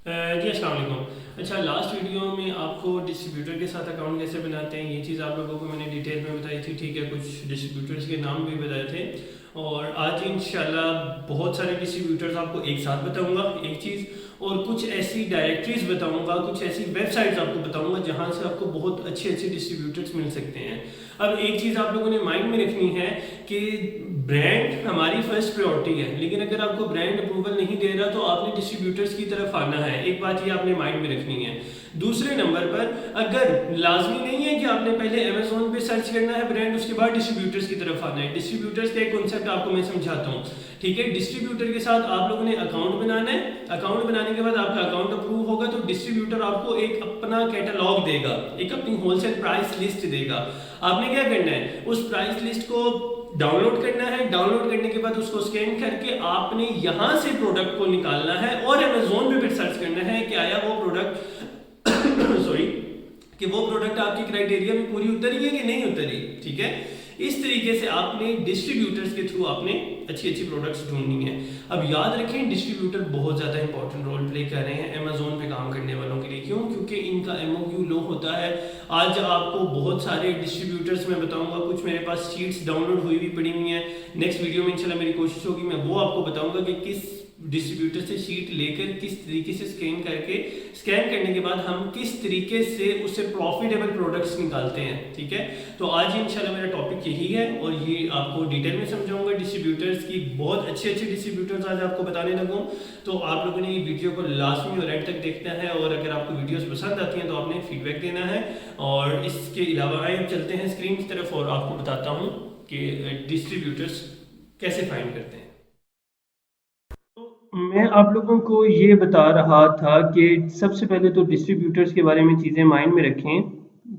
जी अस्सलाम वालेकुम। अच्छा, लास्ट वीडियो में आपको डिस्ट्रीब्यूटर के साथ अकाउंट कैसे बनाते हैं ये चीज़ आप लोगों को मैंने डिटेल में बताई थी, ठीक है। कुछ डिस्ट्रीब्यूटर्स के नाम भी बताए थे और आज इंशाल्लाह बहुत सारे डिस्ट्रीब्यूटर्स आपको एक साथ बताऊंगा एक चीज़, और कुछ ऐसी डायरेक्टरीज बताऊंगा, कुछ ऐसी वेबसाइट्स आपको बताऊंगा जहां से आपको बहुत अच्छे अच्छे डिस्ट्रीब्यूटर्स मिल सकते हैं। अब एक चीज़ आप लोगों ने माइंड में रखनी है कि ब्रांड हमारी फर्स्ट प्रायोरिटी है, लेकिन अगर आपको ब्रांड अप्रूवल नहीं दे रहा तो आपने डिस्ट्रीब्यूटर्स की तरफ आना है। एक बात ये आपने माइंड में रखनी है। दूसरे नंबर पर, अगर लाजमी नहीं है कि आपने पहले अमेजोन पे सर्च करना है ब्रांड, उसके बाद डिस्ट्रीब्यूटर्स की तरफ आना है। डिस्ट्रीब्यूटर्स का एक कॉन्सेप्ट आपको मैं समझाता हूँ, ठीक है। डिस्ट्रीब्यूटर के साथ आप लोगों ने अकाउंट बनाना है। अकाउंट बनाने के बाद आपका अकाउंट अप्रूव होगा तो डिस्ट्रीब्यूटर आपको एक अपना कैटलॉग देगा, एक अपनी होलसेल प्राइस लिस्ट देगा। आपने क्या करना है, उस प्राइस लिस्ट को डाउनलोड करना है। डाउनलोड करने के बाद उसको स्कैन करके आपने यहां से प्रोडक्ट को निकालना है और अमेजोन पे फिर सर्च करना है कि आया वो प्रोडक्ट सॉरी, कि वो प्रोडक्ट आपकी क्राइटेरिया में पूरी उतरी है कि नहीं उतरी, ठीक है। इस तरीके से आपने डिस्ट्रीब्यूटर्स के थ्रू आपने अच्छी अच्छी प्रोडक्ट्स ढूंढनी है। अब याद रखें, डिस्ट्रीब्यूटर बहुत ज़्यादा इंपॉर्टेंट रोल प्ले कर रहे हैं अमेजोन पे काम करने वालों के लिए। क्यों? क्योंकि इनका एमओक्यू लो होता है। आज आपको बहुत सारे डिस्ट्रीब्यूटर्स मैं बताऊंगा, कुछ मेरे पास शीट्स डाउनलोड हुई भी पड़ी हुई हैं। नेक्स्ट वीडियो में इंशाल्लाह मेरी कोशिश होगी मैं वो आपको बताऊंगा कि किस डिस्ट्रीब्यूटर से शीट लेकर किस तरीके से स्कैन करने के बाद हम किस तरीके से उससे प्रॉफिटेबल प्रोडक्ट्स निकालते हैं, ठीक है। तो आज इंशाल्लाह मेरा टॉपिक यही है और ये आपको डिटेल में समझाऊंगा डिस्ट्रीब्यूटर्स की। बहुत अच्छे अच्छे डिस्ट्रीब्यूटर्स आज आपको बताने लगूँ, तो आप लोगों ने ये वीडियो को लास्ट में और एंड तक देखना है। और अगर आपको वीडियोस पसंद आती हैं तो आपने फीडबैक देना है। और इसके अलावा आइए चलते हैं स्क्रीन की तरफ और आपको बताता हूँ कि डिस्ट्रीब्यूटर्स कैसे फाइंड करते हैं। मैं आप लोगों को ये बता रहा था कि सबसे पहले तो डिस्ट्रीब्यूटर्स के बारे में चीज़ें माइंड में रखें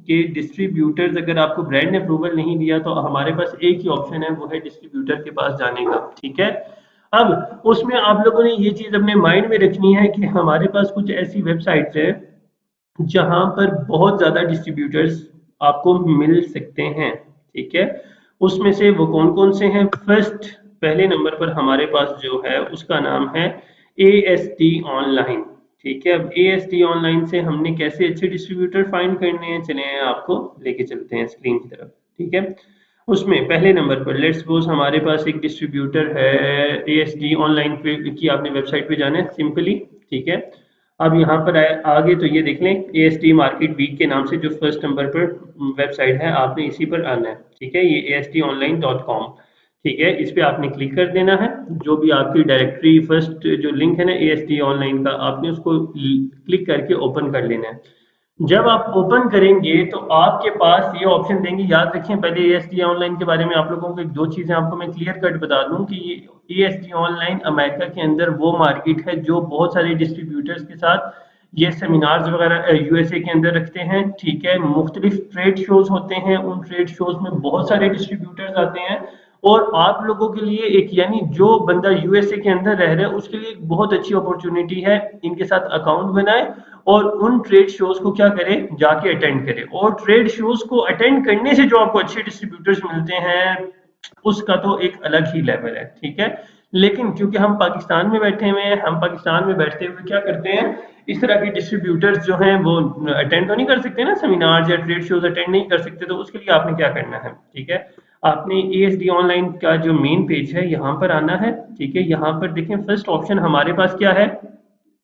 कि डिस्ट्रीब्यूटर्स, अगर आपको ब्रांड ने अप्रूवल नहीं दिया तो हमारे पास एक ही ऑप्शन है, वो है डिस्ट्रीब्यूटर के पास जाने का, ठीक है। अब उसमें आप लोगों ने ये चीज़ अपने माइंड में रखनी है कि हमारे पास कुछ ऐसी वेबसाइट्स है जहां पर बहुत ज़्यादा डिस्ट्रीब्यूटर्स आपको मिल सकते हैं, ठीक है। उसमें से वो कौन कौन से हैं? फर्स्ट, पहले नंबर पर हमारे पास जो है उसका नाम है ASD ऑनलाइन, ठीक है। अब ASD ऑनलाइन से हमने कैसे अच्छे डिस्ट्रीब्यूटर फाइंड करने हैं, चले आपको लेके चलते हैं स्क्रीन की तरफ, ठीक है। उसमें पहले नंबर पर लेट्स सपोज हमारे पास एक डिस्ट्रीब्यूटर है ASD ऑनलाइन पे की, आपने वेबसाइट पे जाना है सिंपली, ठीक है। अब यहाँ पर आगे तो ये देख लें, ASD मार्केट वीक के नाम से जो फर्स्ट नंबर पर वेबसाइट है, आपने इसी पर आना है, ठीक है। ये ASDonline.com, ठीक है। इस पे आपने क्लिक कर देना है। जो भी आपकी डायरेक्टरी फर्स्ट जो लिंक है ना ASD ऑनलाइन का, आपने उसको क्लिक करके ओपन कर लेना है। जब आप ओपन करेंगे तो आपके पास ये ऑप्शन देंगे। याद रखें, पहले ASD ऑनलाइन के बारे में आप लोगों को एक दो चीजें आपको मैं क्लियर कट बता दूं कि ये ASD ऑनलाइन अमेरिका के अंदर वो मार्केट है जो बहुत सारे डिस्ट्रीब्यूटर्स के साथ ये सेमिनार्स वगैरह USA के अंदर रखते हैं, ठीक है। मुख्तलिफ ट्रेड शोज होते हैं, उन ट्रेड शोज में बहुत सारे डिस्ट्रीब्यूटर्स आते हैं और आप लोगों के लिए एक, यानी जो बंदा USA के अंदर रह रहा है उसके लिए एक बहुत अच्छी अपॉर्चुनिटी है, इनके साथ अकाउंट बनाए और उन ट्रेड शोज को क्या करें, जाके अटेंड करें। और ट्रेड शोज को अटेंड करने से जो आपको अच्छे डिस्ट्रीब्यूटर्स मिलते हैं उसका तो एक अलग ही लेवल है, ठीक है। लेकिन क्योंकि हम पाकिस्तान में बैठे हुए हैं, हम पाकिस्तान में बैठते हुए क्या करते हैं, इस तरह के डिस्ट्रीब्यूटर्स जो हैं वो अटेंड तो नहीं कर सकते ना, सेमिनार या ट्रेड शोज अटेंड नहीं कर सकते। तो उसके लिए आपने क्या करना है, ठीक है। आपने ASD ऑनलाइन का जो मेन पेज है यहाँ पर आना है, ठीक है। यहाँ पर देखें फर्स्ट ऑप्शन हमारे पास क्या है,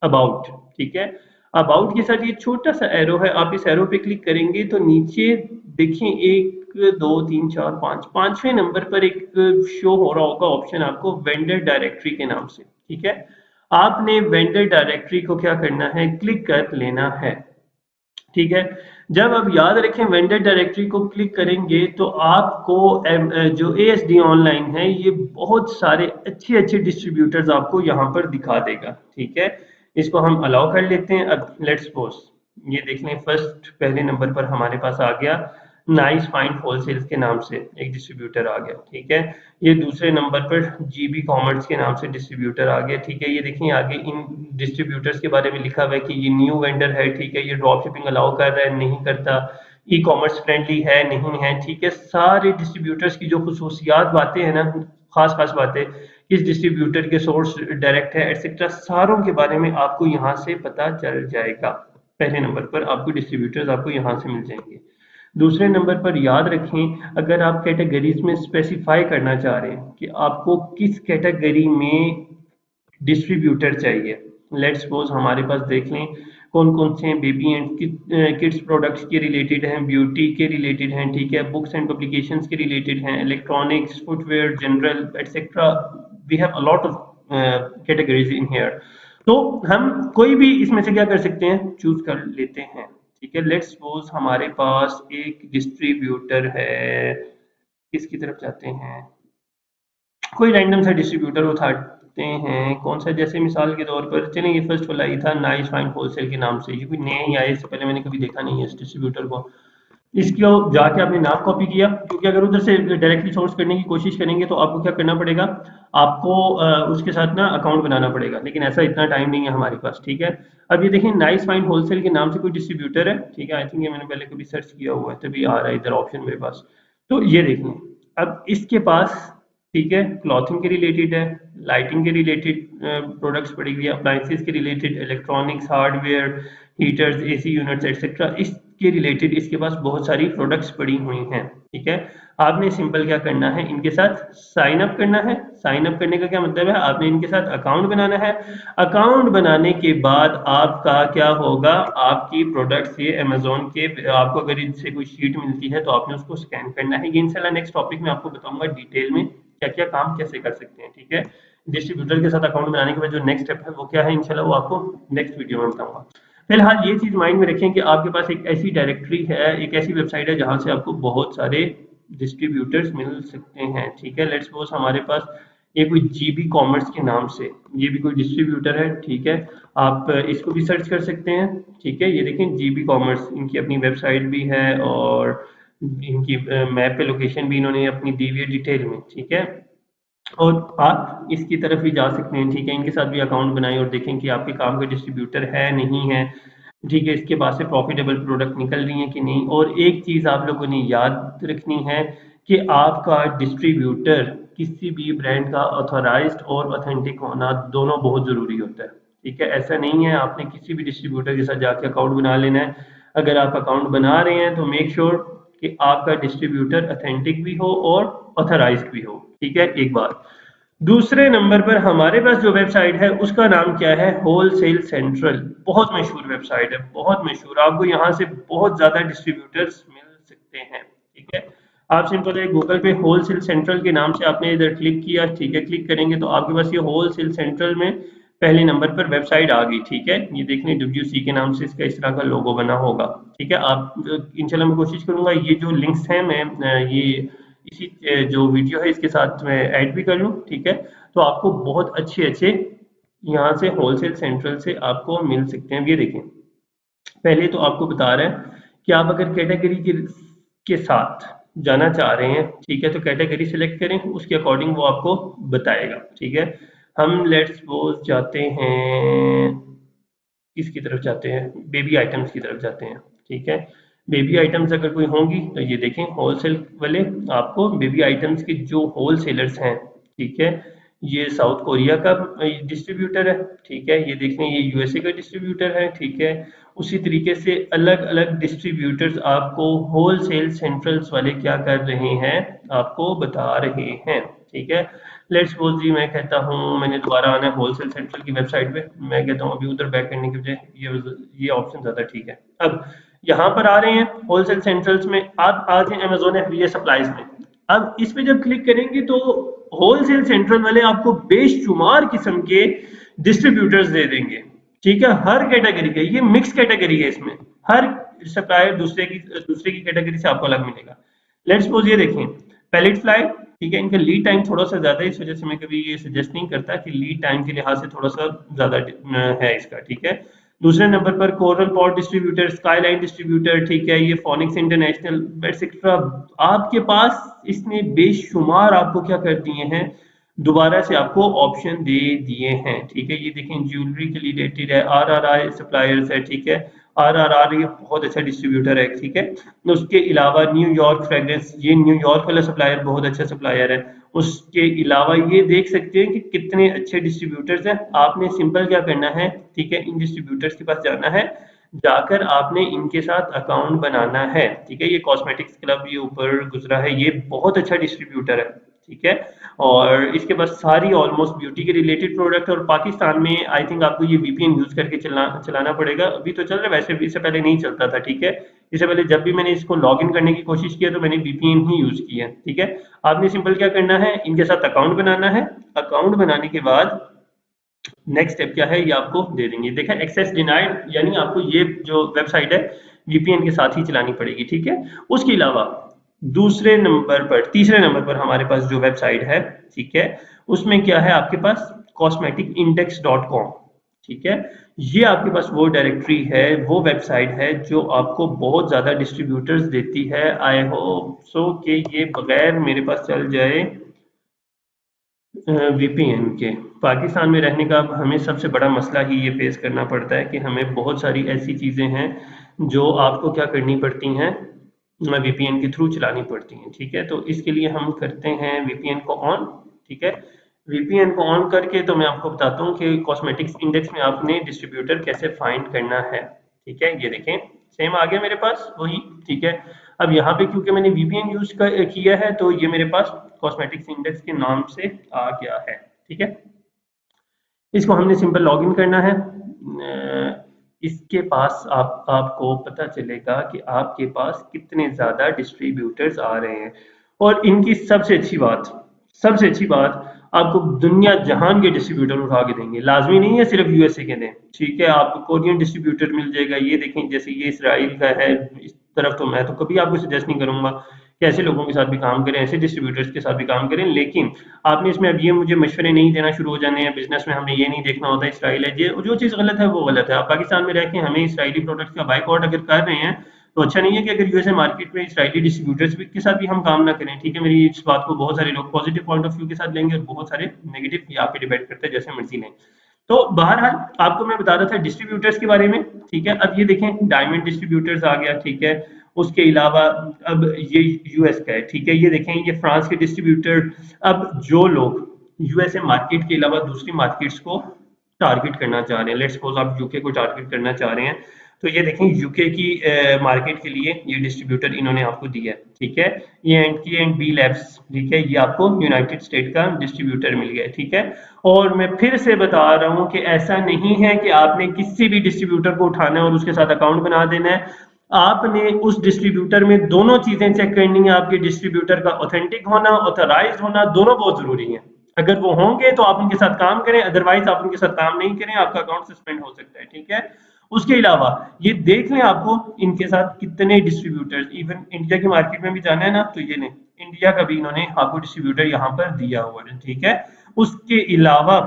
अबाउट, ठीक है। अबाउट के साथ ये छोटा सा एरो है, आप इस एरो पे क्लिक करेंगे तो नीचे देखिए एक दो तीन चार पाँच, पांचवें नंबर पर एक शो हो रहा होगा ऑप्शन आपको वेंडर डायरेक्टरी के नाम से, ठीक है। आपने वेंडर डायरेक्टरी को क्या करना है, क्लिक कर लेना है, ठीक है। जब आप याद रखें वेंडर डायरेक्टरी को क्लिक करेंगे तो आपको जो ASD ऑनलाइन है ये बहुत सारे अच्छे अच्छे डिस्ट्रीब्यूटर्स आपको यहाँ पर दिखा देगा, ठीक है। इसको हम अलाउ कर लेते हैं। अब लेट्स सपोज ये देख लें, फर्स्ट पहले नंबर पर हमारे पास आ गया नाइस फाइंड होलसेल्स के नाम से एक डिस्ट्रीब्यूटर आ गया, ठीक है। ये दूसरे नंबर पर GB कॉमर्स के नाम से डिस्ट्रीब्यूटर आ गया, ठीक है। ये देखिए आगे इन डिस्ट्रीब्यूटर्स के बारे में लिखा हुआ है कि ये न्यू वेंडर है, ठीक है। ये ड्रॉप शिपिंग अलाउ कर रहा है, नहीं करता, ई कॉमर्स फ्रेंडली है, नहीं है, ठीक है। सारे डिस्ट्रीब्यूटर्स की जो खुसूसियात बातें हैं ना, खास खास बातें, किस डिस्ट्रीब्यूटर के सोर्स डायरेक्ट है, एटसेट्रा, सारों के बारे में आपको यहाँ से पता चल जाएगा। पहले नंबर पर आपको डिस्ट्रीब्यूटर्स आपको यहाँ से मिल जाएंगे। दूसरे नंबर पर याद रखें, अगर आप कैटेगरीज में स्पेसिफाई करना चाह रहे हैं कि आपको किस कैटेगरी में डिस्ट्रीब्यूटर चाहिए, लेट्स सपोज हमारे पास देख लें कौन कौन से हैं, बेबी एंड किड्स प्रोडक्ट्स के रिलेटेड हैं, ब्यूटी के रिलेटेड हैं, ठीक है, बुक्स एंड पब्लिकेशंस के रिलेटेड हैं, electronics, footwear, general etcetera, we have a lot of categories in here. तो हम कोई भी इसमें से क्या कर सकते हैं, चूज कर लेते हैं, ठीक है। लेट्स सपोज हमारे पास एक डिस्ट्रीब्यूटर है, किसकी तरफ जाते हैं, कोई रैंडम सा डिस्ट्रीब्यूटर उठाते हैं, कौन सा, जैसे मिसाल के तौर पर चलें, ये फर्स्ट वाला ही था नाइस फाइन होलसेल के नाम से, ये कोई नया ही आया, इससे पहले मैंने कभी देखा नहीं है इस डिस्ट्रीब्यूटर को। इसको जाके आपने नाम कॉपी किया, क्योंकि अगर उधर से डायरेक्टली सोर्स करने की कोशिश करेंगे तो आपको क्या करना पड़ेगा, आपको उसके साथ ना अकाउंट बनाना पड़ेगा, लेकिन ऐसा इतना टाइम नहीं है हमारे पास, ठीक है। अब ये देखें नाइस फाइन होलसेल के नाम से कोई डिस्ट्रीब्यूटर है, ठीक है, आई थिंक ये मैंने पहले कभी सर्च किया हुआ है तभी आ रहा है इधर ऑप्शन मेरे पास। तो ये देख लें, अब इसके पास, ठीक है, क्लॉथिंग के रिलेटेड है, लाइटिंग के रिलेटेड प्रोडक्ट्स पड़ी हुई है, अप्लायंसेस के related, electronics, hardware, heaters, AC units etcetera, इसके रिलेटेड इसके पास बहुत सारी प्रोडक्ट्स पड़ी हुई हैं, ठीक है। आपने सिंपल क्या करना है, इनके साथ साइन अप करना है। साइन अप करने का क्या मतलब है, आपने इनके साथ अकाउंट बनाना है। अकाउंट बनाने के बाद आपका क्या होगा, आपकी प्रोडक्ट्स ये अमेजोन के, आपको अगर इनसे कोई शीट मिलती है तो आपने उसको स्कैन करना है। ये इंशाल्लाह नेक्स्ट टॉपिक में आपको बताऊंगा डिटेल में क्या क्या काम कैसे कर सकते हैं, ठीक है। डिस्ट्रीब्यूटर के साथ अकाउंट बनाने के बाद जो नेक्स्ट स्टेप है वो क्या है, इंशाल्लाह वो आपको नेक्स्ट वीडियो में बताऊंगा। फिलहाल ये चीज माइंड में रखें कि आपके पास एक ऐसी डायरेक्टरी है, एक ऐसी वेबसाइट है जहां से आपको बहुत सारे डिस्ट्रीब्यूटर्स मिल सकते हैं, ठीक है। लेट्स सपोज हमारे पास ये कोई जीबी कॉमर्स के नाम से ये भी कोई डिस्ट्रीब्यूटर है, ठीक है, आप इसको भी सर्च कर सकते हैं, ठीक है। ये देखें जीबी कॉमर्स, इनकी अपनी वेबसाइट भी है और इनकी मैप पे लोकेशन भी इन्होंने अपनी दी हुई है डिटेल में, ठीक है। और आप इसकी तरफ भी जा सकते हैं, ठीक है, इनके साथ भी अकाउंट बनाएं और देखें कि आपके काम का डिस्ट्रीब्यूटर है नहीं है, ठीक है, इसके पास से प्रॉफिटेबल प्रोडक्ट निकल रही है कि नहीं। और एक चीज़ आप लोगों ने याद रखनी है कि आपका डिस्ट्रीब्यूटर किसी भी ब्रांड का ऑथराइज्ड और ऑथेंटिक होना दोनों बहुत ज़रूरी होता है, ठीक है। ऐसा नहीं है आपने किसी भी डिस्ट्रीब्यूटर के साथ जाके अकाउंट बना लेना है। अगर आप अकाउंट बना रहे हैं तो मेक श्योर कि आपका डिस्ट्रीब्यूटर ऑथेंटिक भी हो और ऑथराइज्ड भी हो, ठीक है, एक बात। दूसरे नंबर पर हमारे पास जो वेबसाइट है उसका नाम क्या है, होलसेल सेंट्रल। बहुत मशहूर वेबसाइट है, बहुत मशहूर, आपको यहाँ से बहुत ज्यादा डिस्ट्रीब्यूटर्स मिल सकते हैं, ठीक है। आप सिंपल है गूगल पे होलसेल सेंट्रल के नाम से आपने इधर क्लिक किया, ठीक है, क्लिक करेंगे तो आपके पास ये होलसेल सेंट्रल में पहले नंबर पर वेबसाइट आ गई, ठीक है। ये देख लें WC के नाम से इसका इस तरह का लोगो बना होगा, ठीक है। आप इंशाल्लाह मैं कोशिश करूंगा ये जो लिंक्स हैं मैं ये इसी जो वीडियो है इसके साथ मैं ऐड भी कर लूँ, ठीक है। तो आपको बहुत अच्छे अच्छे यहाँ से होलसेल सेंट्रल से आपको मिल सकते हैं। ये देखें, पहले तो आपको बता रहे हैं कि आप अगर कैटेगरी के साथ जाना चाह रहे हैं, ठीक है, तो कैटेगरी सिलेक्ट करें, उसके अकॉर्डिंग वो आपको बताएगा, ठीक है। हम लेट्स सपोज जाते हैं, किसकी तरफ जाते हैं, बेबी आइटम्स की तरफ जाते हैं, ठीक है। बेबी आइटम्स अगर कोई होंगी तो ये देखें होलसेल वाले, आपको बेबी आइटम्स के जो होलसेलर्स हैं, ठीक है, ये साउथ कोरिया का डिस्ट्रीब्यूटर है, ठीक है, ये देख लें ये USA का डिस्ट्रीब्यूटर है, ठीक है। उसी तरीके से अलग अलग डिस्ट्रीब्यूटर्स आपको होलसेल सेंट्रल्स वाले क्या कर रहे हैं, आपको बता रहे हैं, ठीक है। लेट्स सपोज जी मैं कहता हूँ मैंने दोबारा आना है होलसेल सेंट्रल की वेबसाइट पे, मैं कहता हूँ अभी उधर बैक करने की बजाय ये ऑप्शन ज्यादा ठीक है। अब यहाँ पर आ रहे हैं होलसेल सेंट्रल्स में, आप आ जाए अमेजोन एफिलिएट सप्लाईज में। अब इस पे जब क्लिक करेंगे तो होलसेल सेंट्रल वाले आपको बेशुमार किस्म के डिस्ट्रीब्यूटर्स दे देंगे, ठीक है, हर कैटेगरी के। ये मिक्स कैटेगरी है, इसमें हर सप्लायर दूसरे की कैटेगरी से आपको अलग मिलेगा। लेट्स सपोज ये देखें पैलेट फ्लाई, ठीक है, इनका लीड टाइम थोड़ा सा ज्यादा है, इस वजह से मैं कभी ये सजेस्ट नहीं करता कि लीड टाइम के लिहाज से थोड़ा सा ज्यादा है इसका, ठीक है। दूसरे नंबर पर coral pot distributor, skyline distributor, ठीक है, ये फोनिक्स इंटरनेशनल एक्सेट्रा। आपके पास इसने बेशुमार आपको क्या कर दिए हैं, दोबारा से आपको ऑप्शन दे दिए हैं, ठीक है। ये देखें ज्वेलरी के रिलेटेड है, RRI सप्लायर्स है, ठीक है, RRR ये बहुत अच्छा डिस्ट्रीब्यूटर है, ठीक है। तो उसके अलावा न्यूयॉर्क फ्रेग्रेंस, ये न्यूयॉर्क वाला सप्लायर बहुत अच्छा सप्लायर है। उसके अलावा ये देख सकते हैं कि कितने अच्छे डिस्ट्रीब्यूटर्स हैं। आपने सिंपल क्या करना है, ठीक है, इन डिस्ट्रीब्यूटर्स के पास जाना है, जाकर आपने इनके साथ अकाउंट बनाना है, ठीक है। ये कॉस्मेटिक्स क्लब ये ऊपर गुजरा है, ये बहुत अच्छा डिस्ट्रीब्यूटर है, ठीक है। और इसके पास सारी ऑलमोस्ट ब्यूटी के रिलेटेड प्रोडक्ट, और पाकिस्तान में आई थिंक आपको ये वीपीएन यूज करके चलाना पड़ेगा। अभी तो चल रहा है, वैसे भी इससे पहले नहीं चलता था, ठीक है। इससे पहले जब भी मैंने इसको लॉग इन करने की कोशिश किया तो मैंने वीपीएन ही यूज किया, ठीक है। आपने सिंपल क्या करना है, इनके साथ अकाउंट बनाना है। अकाउंट बनाने के बाद नेक्स्ट स्टेप क्या है, ये आपको दे देंगे, देखा एक्सेस डिनाइड, यानी आपको ये जो वेबसाइट है वीपीएन के साथ ही चलानी पड़ेगी, ठीक है। उसके अलावा दूसरे नंबर पर, तीसरे नंबर पर हमारे पास जो वेबसाइट है, ठीक है, उसमें क्या है आपके पास cosmeticindex.com, ठीक है। ये आपके पास वो डायरेक्टरी है, वो वेबसाइट है जो आपको बहुत ज्यादा डिस्ट्रीब्यूटर्स देती है। आई होप सो कि ये बगैर मेरे पास चल जाए वीपीएन के। पाकिस्तान में रहने का अब हमें सबसे बड़ा मसला ही ये फेस करना पड़ता है कि हमें बहुत सारी ऐसी चीज़ें हैं जो आपको क्या करनी पड़ती हैं, वीपीएन के थ्रू चलानी पड़ती हैं, ठीक है। तो इसके लिए हम करते हैं वीपीएन को ऑन, ठीक है। वीपीएन को ऑन करके तो मैं आपको बताता हूँ कि कॉस्मेटिक्स इंडेक्स में आपने डिस्ट्रीब्यूटर कैसे फाइंड करना है, ठीक है। ये देखें, सेम आ गया मेरे पास वही, ठीक है। अब यहाँ पे क्योंकि मैंने वीपीएन यूज किया है तो ये मेरे पास कॉस्मेटिक्स इंडेक्स के नाम से आ गया है, ठीक है। इसको हमने सिंपल लॉगिन करना है। इसके पास आपको पता चलेगा कि आपके पास कितने ज़्यादा डिस्ट्रीब्यूटर्स आ रहे हैं। और इनकी सबसे अच्छी बात, आपको दुनिया जहान के डिस्ट्रीब्यूटर उठा के देंगे, लाजमी नहीं है सिर्फ यूएसए के दें, ठीक है। आपको कोरियन डिस्ट्रीब्यूटर मिल जाएगा, ये देखें जैसे ये इसराइल का है, इस तरफ तो मैं तो कभी आपको सजेस्ट नहीं करूंगा कि ऐसे लोगों के साथ भी काम करें, ऐसे डिस्ट्रीब्यूटर्स के साथ भी काम करें। लेकिन आपने इसमें अब ये मुझे मशवरे नहीं देना शुरू हो जाने हैं, बिजनेस में हमने ये नहीं देखना होता इसराइल है, जो चीज़ गलत है वो गलत है। आप पाकिस्तान में रह के हमें इसराइली प्रोडक्ट्स का बाइकआउट अगर कर रहे हैं तो अच्छा नहीं है कि अगर यूएसए मार्केट में इसराइली डिस्ट्रीब्यूटर्स के साथ भी हम काम ना करें, ठीक है। मेरी इस बात को बहुत सारे लोग पॉजिटिव पॉइंट ऑफ व्यू के साथ लेंगे और बहुत सारे नेगेटिव यहाँ पे डिबेट करते हैं, जैसे मर्जी लें। तो बहरहाल आपको मैं बता रहा था डिस्ट्रीब्यूटर्स के बारे में, ठीक है। अब ये देखें डायमंड डिस्ट्रीब्यूटर्स आ गया, ठीक है। उसके अलावा अब ये यूएस का है, ठीक है। ये देखें ये फ्रांस के डिस्ट्रीब्यूटर। अब जो लोग यूएसए मार्केट के अलावा दूसरी मार्केट्स को टारगेट करना चाह रहे हैं, लेट्स सपोज आप यूके को टारगेट करना चाह रहे हैं, तो ये देखें यूके की मार्केट के लिए ये डिस्ट्रीब्यूटर इन्होंने आपको दिया है, ठीक है। ये एंड बी लैब्स, ठीक है, ये आपको यूनाइटेड स्टेट का डिस्ट्रीब्यूटर मिल गया, ठीक है। और मैं फिर से बता रहा हूं कि ऐसा नहीं है कि आपने किसी भी डिस्ट्रीब्यूटर को उठाना है और उसके साथ अकाउंट बना देना है। आपने उस डिस्ट्रीब्यूटर में दोनों चीजें चेक करनी है, आपके डिस्ट्रीब्यूटर का ऑथेंटिक होना, ऑथराइज्ड होना, दोनों बहुत जरूरी है। अगर वो होंगे तो आप उनके साथ काम करें, अदरवाइज आप उनके साथ काम नहीं करें, आपका अकाउंट सस्पेंड हो सकता है, ठीक है। उसके अलावा ये देख लें आपको इनके साथ कितने डिस्ट्रीब्यूटर्स, इवन इंडिया की मार्केट में भी जाना है ना, तो ये नहीं, इंडिया का भी इन्होंने आपको डिस्ट्रीब्यूटर यहाँ पर दिया हुआ है, ठीक है। उसके अलावा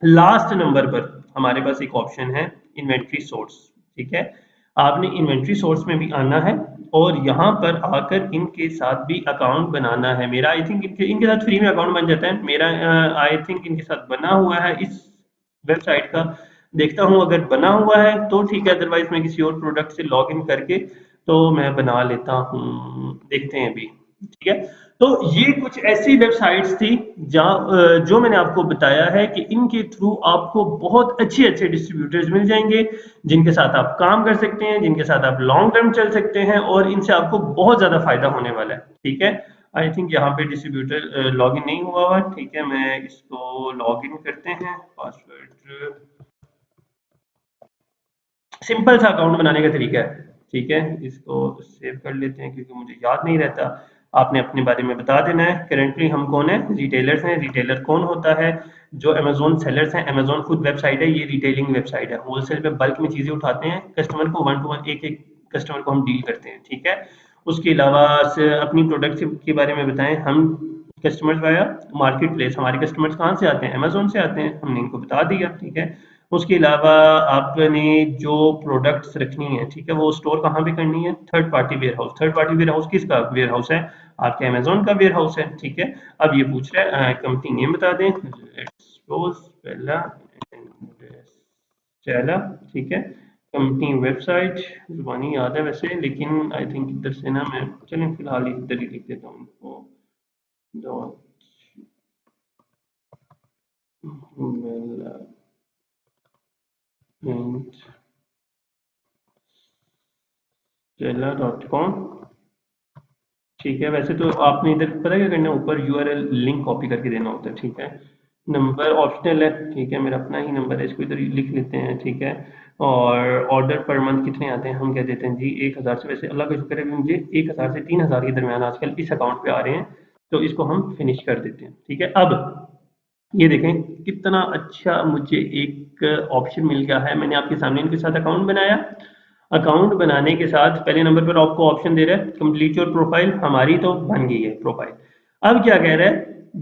लास्ट नंबर पर हमारे पास एक ऑप्शन है इन्वेंट्री सोर्स, ठीक है। आपने इन्वेंट्री सोर्स में भी आना है और यहाँ पर आकर इनके साथ भी अकाउंट बनाना है। मेरा आई थिंक इनके साथ फ्री में अकाउंट बन जाता है, मेरा आई थिंक इनके साथ बना हुआ है इस वेबसाइट का। देखता हूँ अगर बना हुआ है तो ठीक है, अदरवाइज मैं किसी और प्रोडक्ट से लॉग इन करके तो मैं बना लेता हूँ, देखते हैं अभी, ठीक है। तो ये कुछ ऐसी वेबसाइट्स थी जहाँ जो मैंने आपको बताया है कि इनके थ्रू आपको बहुत अच्छे अच्छे डिस्ट्रीब्यूटर्स मिल जाएंगे, जिनके साथ आप काम कर सकते हैं, जिनके साथ आप लॉन्ग टर्म चल सकते हैं और इनसे आपको बहुत ज्यादा फायदा होने वाला है, ठीक है। आई थिंक यहाँ पे डिस्ट्रीब्यूटर लॉग इन नहीं हुआ हुआ, ठीक है। मैं इसको लॉग इन करते हैं, पासवर्ड, सिंपल सा अकाउंट बनाने का तरीका है, ठीक है। इसको सेव कर लेते हैं क्योंकि मुझे याद नहीं रहता। आपने अपने बारे में बता देना है, करेंटली हम कौन है, रिटेलर्स हैं। रिटेलर कौन होता है, जो अमेजोन सेलर्स हैं। अमेजोन खुद वेबसाइट है, ये रिटेलिंग वेबसाइट है, होलसेल में बल्क में चीजें उठाते हैं, कस्टमर को वन टू वन एक एक कस्टमर को हम डील करते हैं, ठीक है। उसके अलावा अपनी प्रोडक्ट के बारे में बताएं, हम कस्टमर्स वाया मार्केट प्लेस, हमारे कस्टमर्स कहाँ से आते हैं, अमेजोन से आते हैं, हमने इनको बता दिया, ठीक है। उसके अलावा आपने जो प्रोडक्ट्स रखनी है, ठीक है, वो स्टोर कहाँ पे करनी है, third party ware house. Third party ware house किसका वेयर हाउस है, आपके अमेजोन का वेयर हाउस है, ठीक है। अब ये पूछ रहा है कंपनी नेम बता दें, लेट्स सपोज पहला चला, ठीक है। कंपनी वेबसाइट जुबानी याद है वैसे, लेकिन आई थिंक इधर से ना मैं, चलें फिलहाल इधर ही लिख देता हूँ .com। ठीक है, वैसे तो आपने इधर पता क्या करना है, ऊपर यूआरएल लिंक कॉपी करके देना होता है। ठीक है, नंबर ऑप्शनल है। ठीक है, मेरा अपना ही नंबर है, इसको इधर ही लिख लेते हैं। ठीक है, और ऑर्डर पर मंथ कितने आते हैं हम कह देते हैं जी 1000 से। वैसे अल्लाह का शुक्र है कि मुझे 1000 से 3000 के दरमियान आजकल इस अकाउंट पे आ रहे हैं, तो इसको हम फिनिश कर देते हैं। ठीक है, अब ये देखें कितना अच्छा मुझे एक ऑप्शन मिल गया है। मैंने आपके सामने इनके साथ अकाउंट बनाया। अकाउंट बनाने के साथ पहले नंबर पर आपको ऑप्शन दे रहा है कंप्लीट योर प्रोफाइल, हमारी तो बन गई है प्रोफाइल। अब क्या कह रहा है,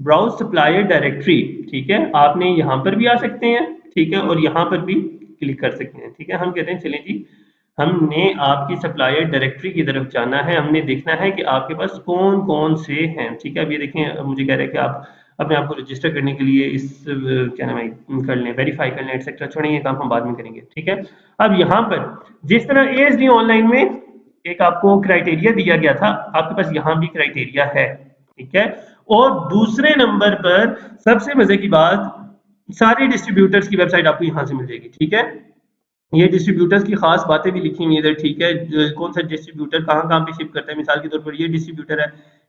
ब्राउज सप्लायर डायरेक्टरी। ठीक है, आपने यहाँ पर भी आ सकते हैं। ठीक है, और यहाँ पर भी क्लिक कर सकते हैं। ठीक है, हम कहते हैं चलें जी, हमने आपकी सप्लायर डायरेक्टरी की तरफ जाना है, हमने देखना है कि आपके पास कौन कौन से हैं। ठीक है, अब ये देखें, मुझे कह रहा है कि आप अपने आप को रजिस्टर करने के लिए इस क्या नाम है कर लें, वेरीफाई कर लें एक्सेट्रा। छोड़ें, ये काम हम बाद में करेंगे। ठीक है, अब यहाँ पर जिस तरह एएसडी ऑनलाइन में एक आपको क्राइटेरिया दिया गया था, आपके पास यहाँ भी क्राइटेरिया है। ठीक है, और दूसरे नंबर पर सबसे मजे की बात, सारे डिस्ट्रीब्यूटर्स की वेबसाइट आपको यहाँ से मिल जाएगी। ठीक है, ये डिस्ट्रीब्यूटर्स की खास बातें भी लिखी हुई है इधर। ठीक है, कौन सा डिस्ट्रीब्यूटर कहाँ कहाँ पे शिप करता है। मिसाल के तौर पर ये डिस्ट्रीब्यूटर है,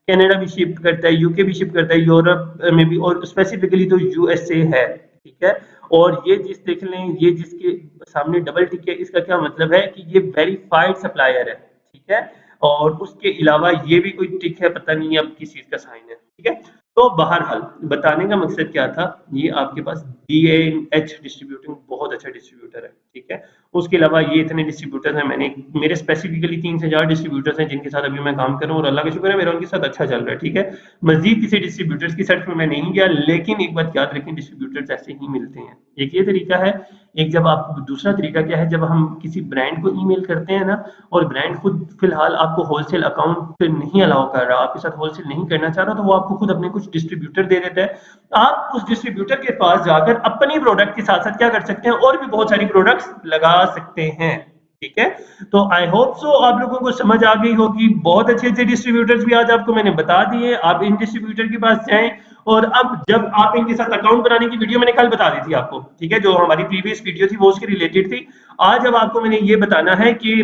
कनाडा भी शिप करता है, यूके भी शिप करता है, यूरोप में भी, और स्पेसिफिकली तो यूएसए है। ठीक है, और ये जिस देख लें, ये जिसके सामने डबल टिक है, इसका क्या मतलब है कि ये वेरीफाइड सप्लायर है। ठीक है, और उसके अलावा ये भी कोई टिक है, पता नहीं अब किस चीज का साइन है। ठीक है, तो बहरहाल बताने का मकसद क्या था, ये आपके पास BAH डिस्ट्रीब्यूटिंग बहुत अच्छा डिस्ट्रीब्यूटर है। ठीक है, उसके अलावा ये इतने डिस्ट्रीब्यूटर्स हैं, मैंने मेरे स्पेसिफिकली 3 से 4 डिस्ट्रीब्यूटर्स हैं जिनके साथ अभी मैं काम कर रहा हूँ, और अल्लाह का शुक्र है मेरा उनके साथ अच्छा चल रहा है। ठीक है, मजीद किसी डिस्ट्रीब्यूटर्स की सर्च में मैं नहीं गया, लेकिन एक बात याद रखें, डिस्ट्रीब्यूटर्स ऐसे ही मिलते हैं। एक ये तरीका है, एक जब आप, दूसरा तरीका क्या है, जब हम किसी ब्रांड को ईमेल करते हैं ना, और ब्रांड खुद फिलहाल आपको होलसेल अकाउंट नहीं अलाउ कर रहा, आपके साथ होलसेल नहीं करना चाह रहा, तो वो आपको खुद अपने कुछ डिस्ट्रीब्यूटर दे देता है। आप उस डिस्ट्रीब्यूटर के पास जाकर अपनी प्रोडक्ट के साथ साथ क्या कर सकते हैं, और भी बहुत सारी प्रोडक्ट्स लगा सकते हैं। ठीक है, तो आई होप सो आप लोगों को समझ आ गई होगी। बहुत अच्छे अच्छे डिस्ट्रीब्यूटर्स भी आज आपको मैंने बता दिए, आप इन डिस्ट्रीब्यूटर के पास जाएं। और अब जब आप इनके साथ अकाउंट बनाने की वीडियो मैंने कल बता दी थी आपको, ठीक है, जो हमारी प्रीवियस वीडियो थी वो उसके रिलेटेड थी। आज अब आपको मैंने ये बताना है कि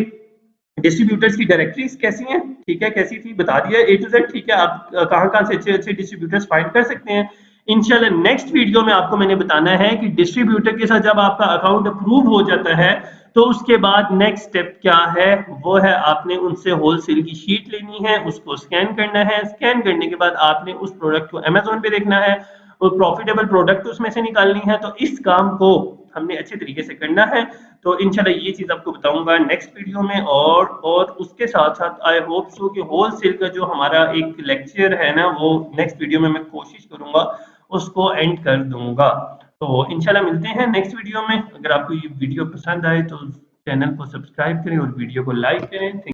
डिस्ट्रीब्यूटर्स की डायरेक्टरीज कैसी हैं। ठीक है, कैसी थी बता दिया A to Z। ठीक है, आप कहां कहां से अच्छे अच्छे डिस्ट्रीब्यूटर्स फाइंड कर सकते हैं। इंशाल्लाह नेक्स्ट वीडियो में आपको मैंने बताना है कि डिस्ट्रीब्यूटर के साथ जब आपका अकाउंट अप्रूव हो जाता है, तो उसके बाद नेक्स्ट स्टेप क्या है, वो है आपने उनसे होलसेल की शीट लेनी है, उसको स्कैन करना है। स्कैन करने के बाद आपने उस प्रोडक्ट को अमेजोन पे देखना है, और प्रॉफिटेबल प्रोडक्ट उसमें से निकालनी है। तो इस काम को हमने अच्छे तरीके से करना है। तो इंशाल्लाह ये चीज आपको बताऊंगा नेक्स्ट वीडियो में। और उसके साथ साथ आई होप सो कि होलसेल का जो हमारा एक लेक्चर है ना, वो नेक्स्ट वीडियो में मैं कोशिश करूंगा उसको एंड कर दूंगा। तो इंशाल्लाह मिलते हैं नेक्स्ट वीडियो में। अगर आपको ये वीडियो पसंद आए तो चैनल को सब्सक्राइब करें और वीडियो को लाइक करें।